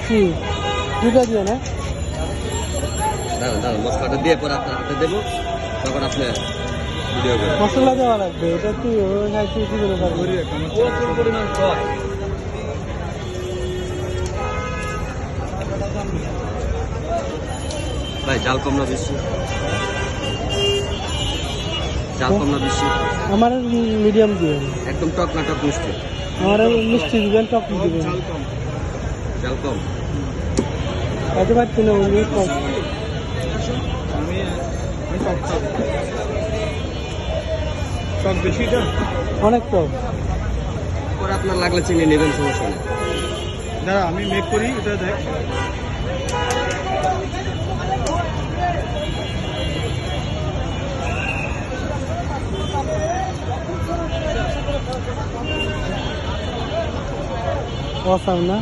কি দুটো দিয়ে না? দাঁড়ান দাঁড়ান, মশলাটা দিয়ে পরে আপনার হাতে দেবো, তখন আপনি ভিডিও করবেন। মশলা দেওয়া লাগবে, এটা কি খাইছি কি করে পারবো? প্রচুর পরিমাণ টক। ভাই জাল কম না বেশি? জাল কম না বেশি? আমার মিডিয়াম দিবেন। একদম টক না টক মিষ্টি? আমার মিষ্টি দিবেন, টক দিবেন। জাল কম? খাইতে পারছি না উনি টক। টক বেশিটা অনেক টক। পরে আপনার লাগলে চিনি নেবেন, সমস্যা নেই। দাঁড়া আমি মেক করি, এটা দেখ। অসাম না?